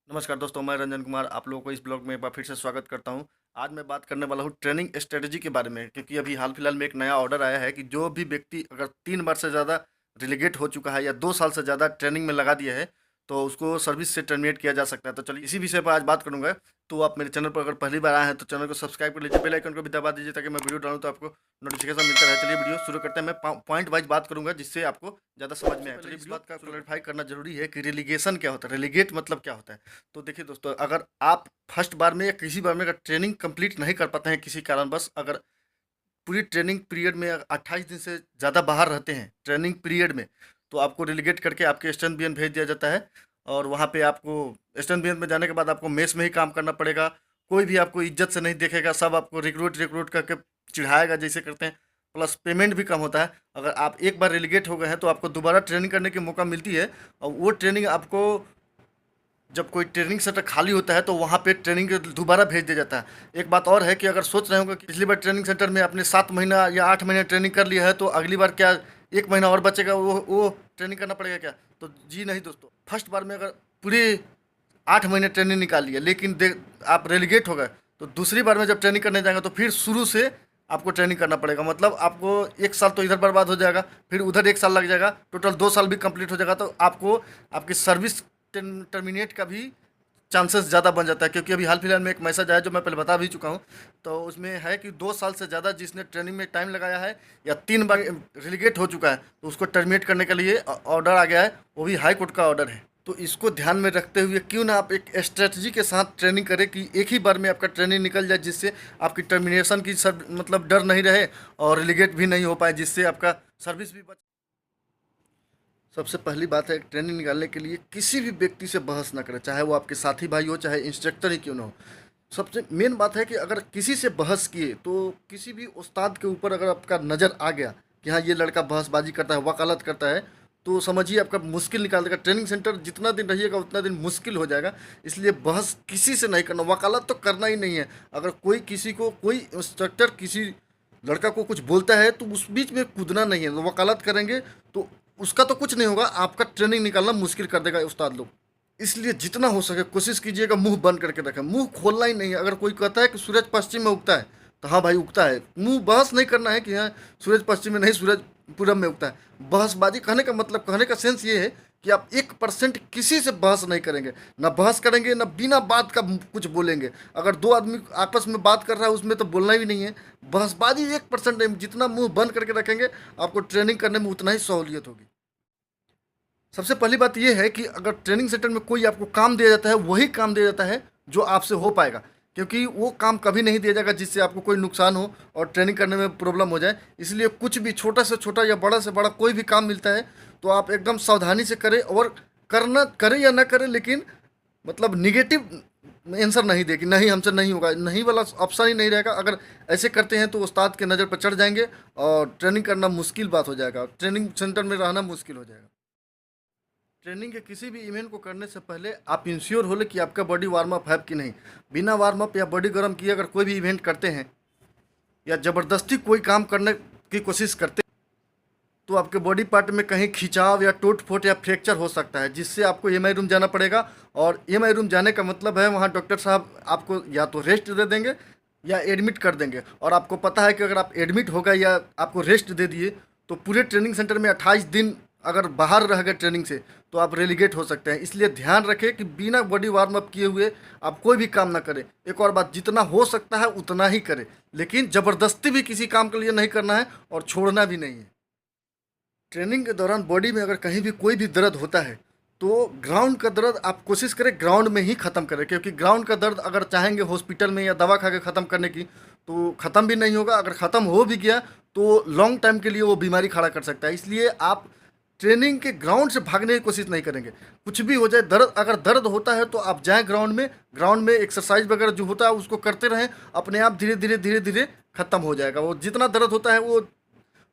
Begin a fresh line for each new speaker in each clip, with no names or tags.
नमस्कार दोस्तों, मैं रंजन कुमार आप लोगों को इस ब्लॉग में एक बार फिर से स्वागत करता हूं। आज मैं बात करने वाला हूं ट्रेनिंग स्ट्रेटजी के बारे में, क्योंकि अभी हाल फिलहाल में एक नया ऑर्डर आया है कि जो भी व्यक्ति अगर 3 बार से ज़्यादा रिलीगेट हो चुका है या 2 साल से ज़्यादा ट्रेनिंग में लगा दिया है तो उसको सर्विस से टर्मिनेट किया जा सकता है। तो चलिए इसी विषय पर आज बात करूंगा। तो आप मेरे चैनल पर अगर पहली बार आए हैं तो चैनल को सब्सक्राइब कर लीजिए, बेल आइकन को भी दबा दीजिए ताकि मैं वीडियो डालूं तो आपको नोटिफिकेशन मिलता रहे। चलिए वीडियो शुरू करते हैं। मैं पॉइंट वाइज बात करूंगा जिससे आपको ज़्यादा समझ में आए। चलिए इस बात का क्लैरिफाई करना जरूरी है कि रिलीगेशन क्या होता है, रिलीगेट मतलब क्या होता है। तो देखिए दोस्तों, अगर आप फर्स्ट बार में या किसी बार में अगर ट्रेनिंग कंप्लीट नहीं कर पाते हैं किसी कारणवश, अगर पूरी ट्रेनिंग पीरियड में 28 दिन से ज़्यादा बाहर रहते हैं ट्रेनिंग पीरियड में, तो आपको रिलीगेट करके आपके ईस्टर्न बीएन भेज दिया जाता है। और वहाँ पे आपको ईस्टर्न बीएन में जाने के बाद आपको मेस में ही काम करना पड़ेगा। कोई भी आपको इज्जत से नहीं देखेगा, सब आपको रिक्रूट रिक्रूट करके चिढ़ाएगा जैसे करते हैं। प्लस पेमेंट भी कम होता है। अगर आप एक बार रिलीगेट हो गए हैं तो आपको दोबारा ट्रेनिंग करने की मौका मिलती है, और वो ट्रेनिंग आपको जब कोई ट्रेनिंग सेंटर खाली होता है तो वहाँ पे ट्रेनिंग दोबारा भेज दिया जाता है। एक बात और है कि अगर सोच रहे होंगे कि पिछली बार ट्रेनिंग सेंटर में आपने 7 महीना या 8 महीने ट्रेनिंग कर लिया है तो अगली बार क्या 1 महीना और बचेगा, वो ट्रेनिंग करना पड़ेगा क्या? तो जी नहीं दोस्तों, फर्स्ट बार में अगर पूरे 8 महीने ट्रेनिंग निकाल लिया लेकिन आप रेलीगेट हो गए तो दूसरी बार में जब ट्रेनिंग करने जाएंगे तो फिर शुरू से आपको ट्रेनिंग करना पड़ेगा। मतलब आपको 1 साल तो इधर बर्बाद हो जाएगा, फिर उधर 1 साल लग जाएगा, टोटल 2 साल भी कंप्लीट हो जाएगा। तो आपको आपकी सर्विस टर्मिनेट का भी चांसेस ज़्यादा बन जाता है। क्योंकि अभी हाल फिलहाल में एक मैसेज आया जो मैं पहले बता भी चुका हूँ। तो उसमें है कि 2 साल से ज़्यादा जिसने ट्रेनिंग में टाइम लगाया है या 3 बार रिलीगेट हो चुका है तो उसको टर्मिनेट करने के लिए ऑर्डर आ गया है, वो भी हाई कोर्ट का ऑर्डर है। तो इसको ध्यान में रखते हुए क्यों ना आप एक स्ट्रेटजी के साथ ट्रेनिंग करें कि एक ही बार में आपका ट्रेनिंग निकल जाए, जिससे आपकी टर्मिनेशन की सब मतलब डर नहीं रहे और रिलीगेट भी नहीं हो पाए, जिससे आपका सर्विस भी बच। सबसे पहली बात है, ट्रेनिंग निकालने के लिए किसी भी व्यक्ति से बहस ना करें, चाहे वो आपके साथी भाई हो चाहे इंस्ट्रक्टर ही क्यों ना हो। सबसे मेन बात है कि अगर किसी से बहस किए तो किसी भी उस्ताद के ऊपर अगर आपका नज़र आ गया कि हाँ ये लड़का बहसबाजी करता है, वकालत करता है, तो समझिए आपका मुश्किल निकाल देगा। ट्रेनिंग सेंटर जितना दिन रहिएगा उतना दिन मुश्किल हो जाएगा। इसलिए बहस किसी से नहीं करना, वकालत तो करना ही नहीं है। अगर कोई किसी को कोई इंस्ट्रक्टर किसी लड़का को कुछ बोलता है तो उस बीच में कूदना नहीं है। तो वकालत करेंगे तो उसका तो कुछ नहीं होगा, आपका ट्रेनिंग निकालना मुश्किल कर देगा उस्ताद लोग। इसलिए जितना हो सके कोशिश कीजिएगा मुंह बंद करके रखें, मुंह खोलना ही नहीं है। अगर कोई कहता है कि सूरज पश्चिम में उगता है तो हाँ भाई उगता है, मुंह बहस नहीं करना है कि हाँ सूरज पश्चिम में नहीं सूरज पूरब में उगता है। बहसबाजी कहने का मतलब, कहने का सेंस ये है कि आप 1% किसी से बहस नहीं करेंगे, ना बहस करेंगे ना बिना बात का कुछ बोलेंगे। अगर दो आदमी आपस में बात कर रहा है उसमें तो बोलना ही नहीं है। बहसबाजी 1% नहीं, जितना मुंह बंद करके रखेंगे आपको ट्रेनिंग करने में उतना ही सहूलियत होगी। सबसे पहली बात यह है कि अगर ट्रेनिंग सेंटर में कोई आपको काम दिया जाता है वही काम दिया जाता है जो आपसे हो पाएगा, क्योंकि वो काम कभी नहीं दिया जाएगा जिससे आपको कोई नुकसान हो और ट्रेनिंग करने में प्रॉब्लम हो जाए। इसलिए कुछ भी छोटा से छोटा या बड़ा से बड़ा कोई भी काम मिलता है तो आप एकदम सावधानी से करें, और करना करें या ना करें लेकिन मतलब निगेटिव आंसर नहीं देगी, नहीं हमसे नहीं होगा, नहीं वाला ऑप्शन ही नहीं रहेगा। अगर ऐसे करते हैं तो उस्ताद के नज़र पर चढ़ जाएंगे और ट्रेनिंग करना मुश्किल बात हो जाएगा, ट्रेनिंग सेंटर में रहना मुश्किल हो जाएगा। ट्रेनिंग के किसी भी इवेंट को करने से पहले आप इंश्योर हो ले कि आपका बॉडी वार्म अप है कि नहीं। बिना वार्म अप या बॉडी गर्म किए अगर कोई भी इवेंट करते हैं या ज़बरदस्ती कोई काम करने की कोशिश करते हैं तो आपके बॉडी पार्ट में कहीं खिंचाव या टूट फूट या फ्रैक्चर हो सकता है, जिससे आपको एमआई रूम जाना पड़ेगा। और एमआई रूम जाने का मतलब है वहाँ डॉक्टर साहब आपको या तो रेस्ट दे देंगे या एडमिट कर देंगे। और आपको पता है कि अगर आप एडमिट हो गए या आपको रेस्ट दे दिए तो पूरे ट्रेनिंग सेंटर में 28 दिन अगर बाहर रह गए ट्रेनिंग से तो आप रेलीगेट हो सकते हैं। इसलिए ध्यान रखें कि बिना बॉडी वार्म अप किए हुए आप कोई भी काम ना करें। एक और बात, जितना हो सकता है उतना ही करें, लेकिन ज़बरदस्ती भी किसी काम के लिए नहीं करना है और छोड़ना भी नहीं है। ट्रेनिंग के दौरान बॉडी में अगर कहीं भी कोई भी दर्द होता है तो ग्राउंड का दर्द आप कोशिश करें ग्राउंड में ही ख़त्म करें, क्योंकि ग्राउंड का दर्द अगर चाहेंगे हॉस्पिटल में या दवा खा के ख़त्म करने की तो ख़त्म भी नहीं होगा। अगर ख़त्म हो भी गया तो लॉन्ग टाइम के लिए वो बीमारी खड़ा कर सकता है। इसलिए आप ट्रेनिंग के ग्राउंड से भागने की कोशिश नहीं करेंगे। कुछ भी हो जाए, दर्द अगर दर्द होता है तो आप जाएं ग्राउंड में एक्सरसाइज वगैरह जो होता है उसको करते रहें, अपने आप धीरे धीरे ख़त्म हो जाएगा। वो जितना दर्द होता है वो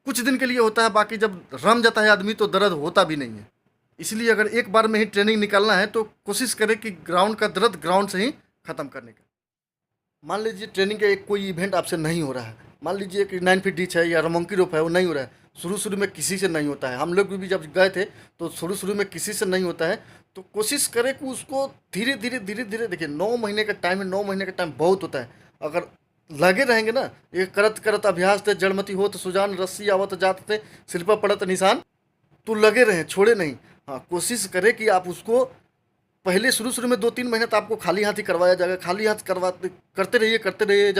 कुछ दिन के लिए होता है, बाकी जब रम जाता है आदमी तो दर्द होता भी नहीं है। इसलिए अगर एक बार में ही ट्रेनिंग निकालना है तो कोशिश करें कि ग्राउंड का दर्द ग्राउंड से ही ख़त्म करने का। मान लीजिए ट्रेनिंग का एक कोई इवेंट आपसे नहीं हो रहा है, मान लीजिए कि 9 फीट डिच है या रमोंकी रोप है, वो नहीं हो रहा है। शुरू में किसी से नहीं होता है, हम लोग भी जब गए थे तो शुरू में किसी से नहीं होता है। तो कोशिश करें कि उसको धीरे धीरे देखिए 9 महीने का टाइम है, 9 महीने का टाइम बहुत होता है। अगर लगे रहेंगे ना, ये करत करत अभ्यास थे जड़मति हो तो सुजान, रस्सी आवत जात थे सिर पर पड़त निशान, तो लगे रहें, छोड़े नहीं। हाँ, कोशिश करें कि आप उसको पहले शुरू-शुरू में 2-3 महीने तो आपको खाली हाथ ही करवाया जाएगा। खाली हाथ करवाते करते रहिए।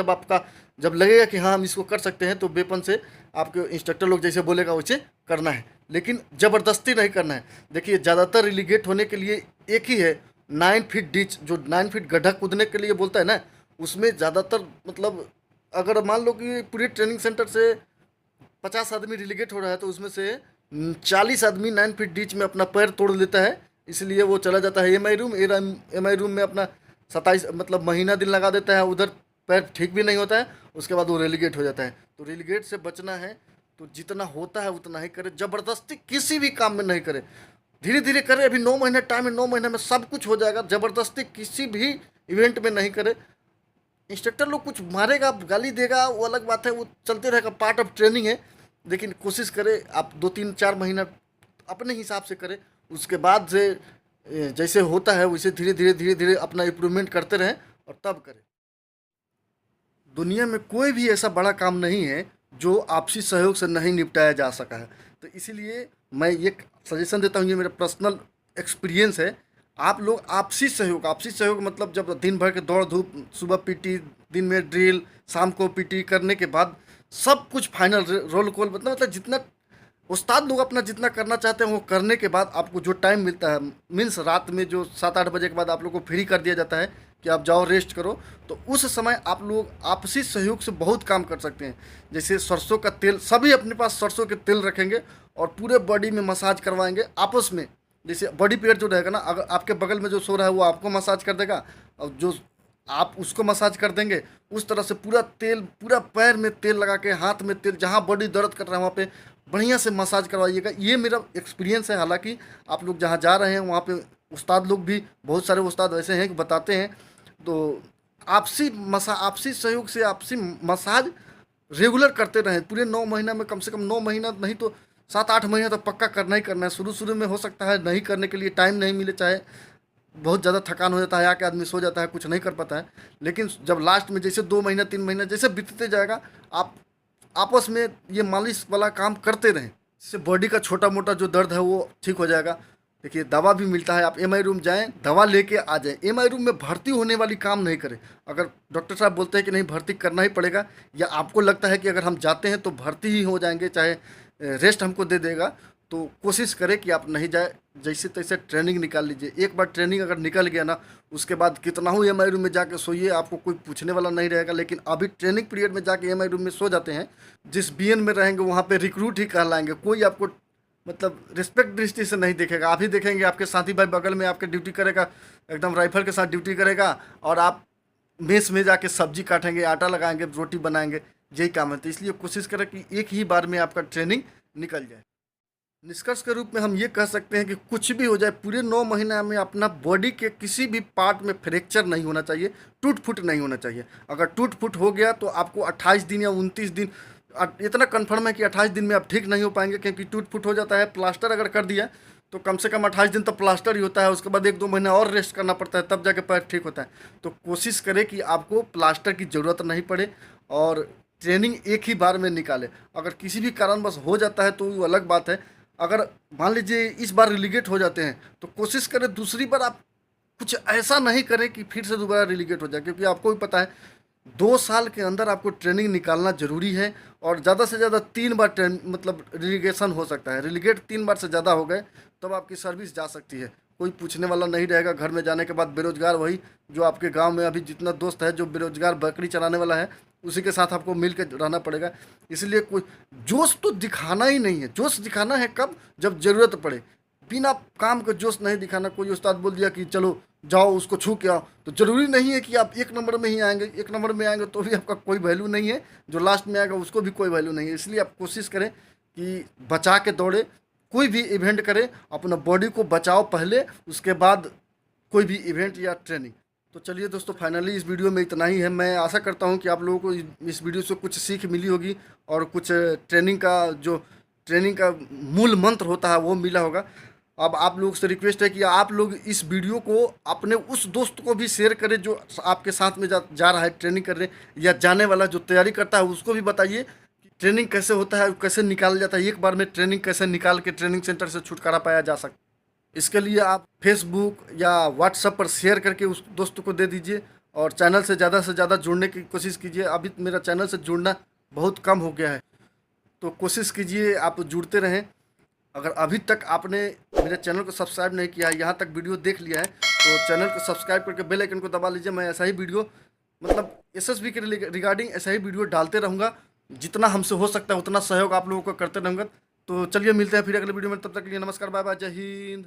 जब लगेगा कि हाँ, हम इसको कर सकते हैं, तो बेपन से आपके इंस्ट्रक्टर लोग जैसे बोलेगा वैसे करना है, लेकिन ज़बरदस्ती नहीं करना है। देखिए, ज़्यादातर रिलीगेट होने के लिए एक ही है, 9 फीट डिच, जो 9 फीट गड्ढा कूदने के लिए बोलता है ना, उसमें ज़्यादातर मतलब अगर मान लो कि पूरे ट्रेनिंग सेंटर से 50 आदमी रिलीगेट हो रहा है, तो उसमें से 40 आदमी 9 फीट डीच में अपना पैर तोड़ लेता है। इसलिए वो चला जाता है एम आई रूम। एम आई रूम में अपना 27 मतलब महीना दिन लगा देता है, उधर पैर ठीक भी नहीं होता है। उसके बाद वो रेलीगेट हो जाता है। तो रेलीगेट से बचना है तो जितना होता है उतना ही करे, ज़बरदस्ती किसी भी काम में नहीं करे, धीरे धीरे करे। अभी 9 महीने टाइम है, 9 महीने में सब कुछ हो जाएगा। ज़बरदस्ती किसी भी इवेंट में नहीं करे। इंस्ट्रक्टर लोग कुछ मारेगा, गाली देगा, वो अलग बात है, वो चलते रहेगा, पार्ट ऑफ ट्रेनिंग है। लेकिन कोशिश करें आप 2-3-4 महीना अपने हिसाब से करें। उसके बाद से जैसे होता है वैसे धीरे धीरे अपना इम्प्रूवमेंट करते रहें और तब करें। दुनिया में कोई भी ऐसा बड़ा काम नहीं है जो आपसी सहयोग से नहीं निपटाया जा सका है। तो इसीलिए मैं ये सजेशन देता हूँ, ये मेरा पर्सनल एक्सपीरियंस है। आप लोग आपसी सहयोग मतलब जब दिन भर के दौड़ धूप, सुबह पीटी, दिन में ड्रिल, शाम को पीटी करने के बाद सब कुछ फाइनल रोल कॉल मतलब जितना उस्ताद लोग अपना जितना करना चाहते हैं वो करने के बाद आपको जो टाइम मिलता है, मीन्स रात में जो 7-8 बजे के बाद आप लोग को फ्री कर दिया जाता है कि आप जाओ रेस्ट करो, तो उस समय आप लोग आपसी सहयोग से बहुत काम कर सकते हैं। जैसे सरसों का तेल, सभी अपने पास सरसों के तेल रखेंगे और पूरे बॉडी में मसाज करवाएंगे आपस में। जैसे बॉडी पेयर जो रहेगा ना, अगर आपके बगल में जो सो रहा है वो आपको मसाज कर देगा और जो आप उसको मसाज कर देंगे। उस तरह से पूरा तेल, पूरा पैर में तेल लगा के, हाथ में तेल, जहाँ बॉडी दर्द कर रहा है वहाँ पे बढ़िया से मसाज करवाइएगा। ये मेरा एक्सपीरियंस है। हालांकि आप लोग जहाँ जा रहे हैं वहाँ पे उस्ताद लोग भी, बहुत सारे उस्ताद ऐसे हैं कि बताते हैं। तो आपसी सहयोग से आपसी मसाज रेगुलर करते रहें पूरे 9 महीना में। कम से कम 9 महीना नहीं तो 7-8 महीना तो पक्का करना ही करना है। शुरू शुरू में हो सकता है नहीं करने के लिए टाइम नहीं मिले, चाहे बहुत ज़्यादा थकान हो जाता है, आके आदमी सो जाता है, कुछ नहीं कर पाता है। लेकिन जब लास्ट में जैसे 2 महीना 3 महीना जैसे बीतते जाएगा, आप आपस में ये मालिश वाला काम करते रहें, इससे बॉडी का छोटा मोटा जो दर्द है वो ठीक हो जाएगा। देखिए, दवा भी मिलता है, आप एम आई रूम जाएँ, दवा लेके आ जाएँ। एम आई रूम में भर्ती होने वाली काम नहीं करें। अगर डॉक्टर साहब बोलते हैं कि नहीं भर्ती करना ही पड़ेगा, या आपको लगता है कि अगर हम जाते हैं तो भर्ती ही हो जाएंगे, चाहे रेस्ट हमको दे देगा, तो कोशिश करें कि आप नहीं जाए। जैसे तैसे ट्रेनिंग निकाल लीजिए। एक बार ट्रेनिंग अगर निकल गया ना, उसके बाद कितना हो एम आई रूम में जाके सोइए, आपको कोई पूछने वाला नहीं रहेगा। लेकिन अभी ट्रेनिंग पीरियड में जाके एम आई रूम में सो जाते हैं, जिस बीएन में रहेंगे वहाँ पे रिक्रूट ही कहलाएंगे। कोई आपको मतलब रिस्पेक्ट दृष्टि से नहीं देखेगा। आप ही देखेंगे, आपके साथी भाई बगल में आपके ड्यूटी करेगा, एकदम राइफल के साथ ड्यूटी करेगा, और आप मेस में जाके सब्जी काटेंगे, आटा लगाएंगे, रोटी बनाएंगे। यही काम है। तो इसलिए कोशिश करें कि एक ही बार में आपका ट्रेनिंग निकल जाए। निष्कर्ष के रूप में हम ये कह सकते हैं कि कुछ भी हो जाए, पूरे 9 महीना में अपना बॉडी के किसी भी पार्ट में फ्रैक्चर नहीं होना चाहिए, टूट फूट नहीं होना चाहिए। अगर टूट फूट हो गया तो आपको 28 दिन या 29 दिन, इतना कन्फर्म है कि 28 दिन में आप ठीक नहीं हो पाएंगे, क्योंकि टूट फूट हो जाता है। प्लास्टर अगर कर दिया तो कम से कम 28 दिन तो प्लास्टर ही होता है, उसके बाद 1-2 महीना और रेस्ट करना पड़ता है, तब जाके पैर ठीक होता है। तो कोशिश करें कि आपको प्लास्टर की ज़रूरत नहीं पड़े और ट्रेनिंग एक ही बार में निकाले। अगर किसी भी कारणवश हो जाता है तो वो अलग बात है। अगर मान लीजिए इस बार रिलीगेट हो जाते हैं तो कोशिश करें दूसरी बार आप कुछ ऐसा नहीं करें कि फिर से दोबारा रिलीगेट हो जाए, क्योंकि आपको भी पता है 2 साल के अंदर आपको ट्रेनिंग निकालना ज़रूरी है। और ज़्यादा से ज़्यादा 3 बार मतलब रिलीगेशन हो सकता है। रिलीगेट 3 बार से ज़्यादा हो गए तब आपकी सर्विस जा सकती है, कोई पूछने वाला नहीं रहेगा। घर में जाने के बाद बेरोजगार वही जो आपके गांव में अभी जितना दोस्त है जो बेरोजगार बकरी चलाने वाला है, उसी के साथ आपको मिल के रहना पड़ेगा। इसलिए कोई जोश तो दिखाना ही नहीं है। जोश दिखाना है कब? जब ज़रूरत पड़े। बिना काम के जोश नहीं दिखाना। कोई उस्ताद बोल दिया कि चलो जाओ उसको छू के आओ, तो ज़रूरी नहीं है कि आप 1 नंबर में ही आएंगे। 1 नंबर में आएंगे तो भी आपका कोई वैल्यू नहीं है, जो लास्ट में आएगा उसको भी कोई वैल्यू नहीं है। इसलिए आप कोशिश करें कि बचा के दौड़े, कोई भी इवेंट करें, अपना बॉडी को बचाओ पहले, उसके बाद कोई भी इवेंट या ट्रेनिंग। तो चलिए दोस्तों, फाइनली इस वीडियो में इतना ही है। मैं आशा करता हूं कि आप लोगों को इस वीडियो से कुछ सीख मिली होगी और कुछ ट्रेनिंग का मूल मंत्र होता है वो मिला होगा। अब आप लोग से रिक्वेस्ट है कि आप लोग इस वीडियो को अपने उस दोस्त को भी शेयर करें जो आपके साथ में जा रहा है ट्रेनिंग करने, या जाने वाला जो तैयारी करता है उसको भी बताइए कि ट्रेनिंग कैसे होता है, कैसे निकाला जाता है, एक बार में ट्रेनिंग कैसे निकाल के ट्रेनिंग सेंटर से छुटकारा पाया जा सकता है। इसके लिए आप फेसबुक या व्हाट्सएप पर शेयर करके उस दोस्त को दे दीजिए, और चैनल से ज़्यादा जुड़ने की कोशिश कीजिए। अभी मेरा चैनल से जुड़ना बहुत कम हो गया है, तो कोशिश कीजिए आप जुड़ते रहें। अगर अभी तक आपने मेरे चैनल को सब्सक्राइब नहीं किया है, यहाँ तक वीडियो देख लिया है, तो चैनल को सब्सक्राइब करके बेल आइकन को दबा लीजिए। मैं ऐसा ही वीडियो, मतलब एसएसबी के रिगार्डिंग ऐसा ही वीडियो डालते रहूँगा। जितना हमसे हो सकता है उतना सहयोग आप लोगों को करते रहूँगा। तो चलिए मिलते हैं फिर अगले वीडियो में, तब तक के लिए नमस्कार, बाय बाय, जय हिंद।